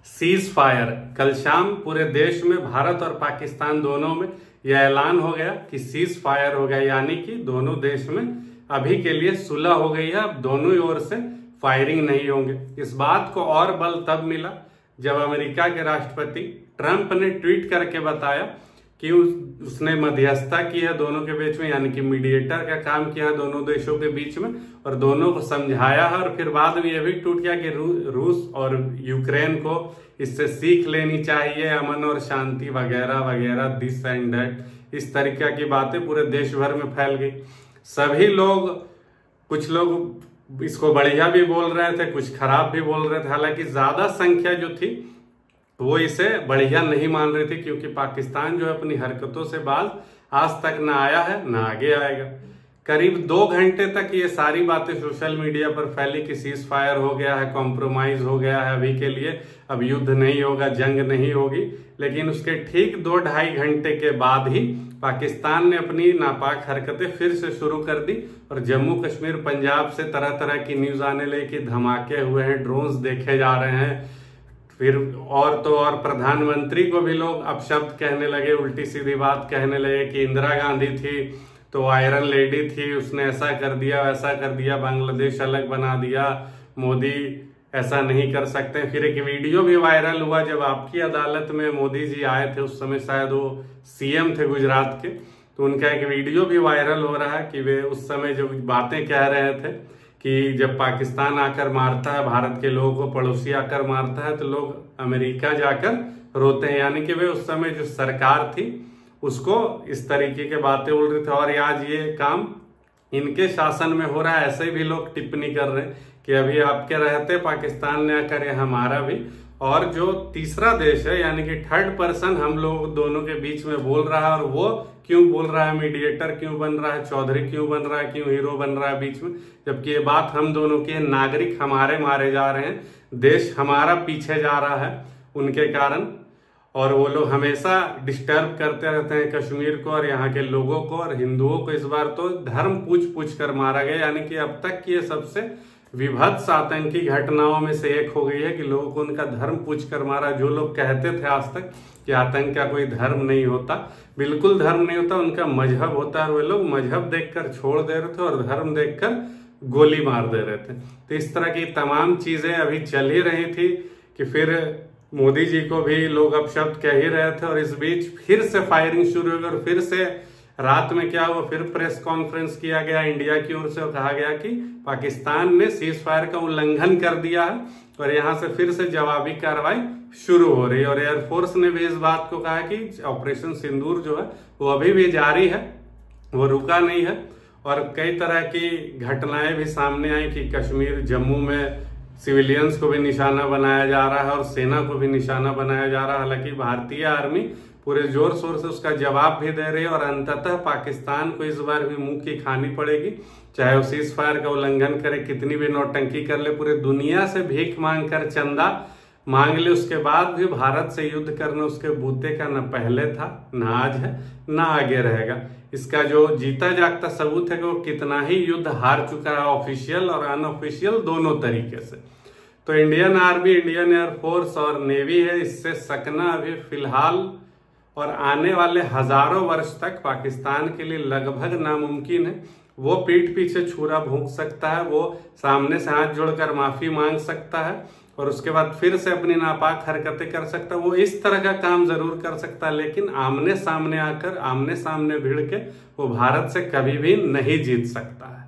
Cease fire. कल शाम पूरे देश में, भारत और पाकिस्तान दोनों में यह ऐलान हो गया कि सीज फायर हो गया, यानी कि दोनों देश में अभी के लिए सुलह हो गई है। अब दोनों ही ओर से फायरिंग नहीं होंगे। इस बात को और बल तब मिला जब अमेरिका के राष्ट्रपति ट्रंप ने ट्वीट करके बताया कि उसने मध्यस्थता की है दोनों के बीच में, यानी कि मीडिएटर का काम किया है दोनों देशों के बीच में, और दोनों को समझाया है। और फिर बाद में यह भी टूट गया कि रूस और यूक्रेन को इससे सीख लेनी चाहिए, अमन और शांति वगैरह वगैरह, दिस एंड दैट, इस तरीके की बातें पूरे देश भर में फैल गई। सभी लोग, कुछ लोग इसको बढ़िया भी बोल रहे थे, कुछ खराब भी बोल रहे थे। हालांकि ज्यादा संख्या जो थी वो इसे बढ़िया नहीं मान रही थी, क्योंकि पाकिस्तान जो है अपनी हरकतों से बाज आज तक ना आया है ना आगे आएगा। करीब 2 घंटे तक ये सारी बातें सोशल मीडिया पर फैली कि सीज फायर हो गया है, कॉम्प्रोमाइज हो गया है अभी के लिए, अब युद्ध नहीं होगा, जंग नहीं होगी। लेकिन उसके ठीक 2-2.5 घंटे के बाद ही पाकिस्तान ने अपनी नापाक हरकतें फिर से शुरू कर दी और जम्मू कश्मीर, पंजाब से तरह तरह की न्यूज आने लगी कि धमाके हुए हैं, ड्रोन्स देखे जा रहे हैं। फिर और तो और प्रधानमंत्री को भी लोग अपशब्द कहने लगे, उल्टी सीधी बात कहने लगे कि इंदिरा गांधी थी तो आयरन लेडी थी, उसने ऐसा कर दिया वैसा कर दिया, बांग्लादेश अलग बना दिया, मोदी ऐसा नहीं कर सकते। फिर एक वीडियो भी वायरल हुआ जब आपकी अदालत में मोदी जी आए थे, उस समय शायद वो सीएम थे गुजरात के, तो उनका एक वीडियो भी वायरल हो रहा है कि वे उस समय जो बातें कह रहे थे कि जब पाकिस्तान आकर मारता है भारत के लोगों को, पड़ोसी आकर मारता है तो लोग अमेरिका जाकर रोते हैं, यानी कि वे उस समय जो सरकार थी उसको इस तरीके के बातें बोल रहे थे। और आज ये काम इनके शासन में हो रहा है, ऐसे भी लोग टिप्पणी कर रहे हैं कि अभी आपके रहते पाकिस्तान ने आकर ये हमारा भी, और जो तीसरा देश है यानी कि थर्ड पर्सन हम लोग दोनों के बीच में बोल रहा है, और वो क्यों बोल रहा है, मीडिएटर क्यों बन रहा है, चौधरी क्यों बन रहा है, क्यों हीरो बन रहा है बीच में, जबकि ये बात हम दोनों के, नागरिक हमारे मारे जा रहे हैं, देश हमारा पीछे जा रहा है उनके कारण। और वो लोग हमेशा डिस्टर्ब करते रहते हैं कश्मीर को और यहाँ के लोगों को, और हिंदुओं को इस बार तो धर्म पूछ कर मारा गया, यानी कि अब तक की ये सबसे विभत्स आतंकी घटनाओं में से एक हो गई है कि लोगों को उनका धर्म पूछ कर मारा। जो लोग कहते थे आज तक कि आतंक का कोई धर्म नहीं होता, बिल्कुल धर्म नहीं होता, उनका मजहब होता है, वे लोग मजहब देखकर छोड़ दे रहे थे और धर्म देखकर गोली मार दे रहे थे। तो इस तरह की तमाम चीजें अभी चल ही रही थी कि फिर मोदी जी को भी लोग अपशब्द कह ही रहे थे, और इस बीच फिर से फायरिंग शुरू हो गई। और फिर से रात में क्या हुआ, फिर प्रेस कॉन्फ्रेंस किया गया इंडिया की ओर से, कहा गया कि पाकिस्तान ने सीज फायर का उल्लंघन कर दिया है और यहां से फिर से जवाबी कार्रवाई शुरू हो रही है। और एयरफोर्स ने भी इस बात को कहा कि ऑपरेशन सिंदूर जो है वो अभी भी जारी है, वो रुका नहीं है। और कई तरह की घटनाएं भी सामने आई कि कश्मीर, जम्मू में सिविलियंस को भी निशाना बनाया जा रहा है और सेना को भी निशाना बनाया जा रहा है। हालांकि भारतीय आर्मी पूरे जोर शोर से उसका जवाब भी दे रही है, और अंततः पाकिस्तान को इस बार भी मुंह की खानी पड़ेगी, चाहे वो सीज फायर का उल्लंघन करे, कितनी भी नौटंकी कर ले, पूरे दुनिया से भीख मांग कर चंदा मांग ले, उसके बाद भी भारत से युद्ध करना उसके बूते का न पहले था, न आज है, न आगे रहेगा। इसका जो जीता जागता सबूत है कि वो कितना ही युद्ध हार चुका है, ऑफिशियल और अनऑफिशियल दोनों तरीके से। तो इंडियन आर्मी, इंडियन एयरफोर्स और नेवी है, इससे सकना अभी फिलहाल और आने वाले हजारों वर्ष तक पाकिस्तान के लिए लगभग नामुमकिन है। वो पीठ पीछे छुरा भोंक सकता है, वो सामने से हाथ जोड़कर माफी मांग सकता है और उसके बाद फिर से अपनी नापाक हरकतें कर सकता है, वो इस तरह का काम जरूर कर सकता है, लेकिन आमने सामने आकर, आमने सामने भिड़ के वो भारत से कभी भी नहीं जीत सकता है।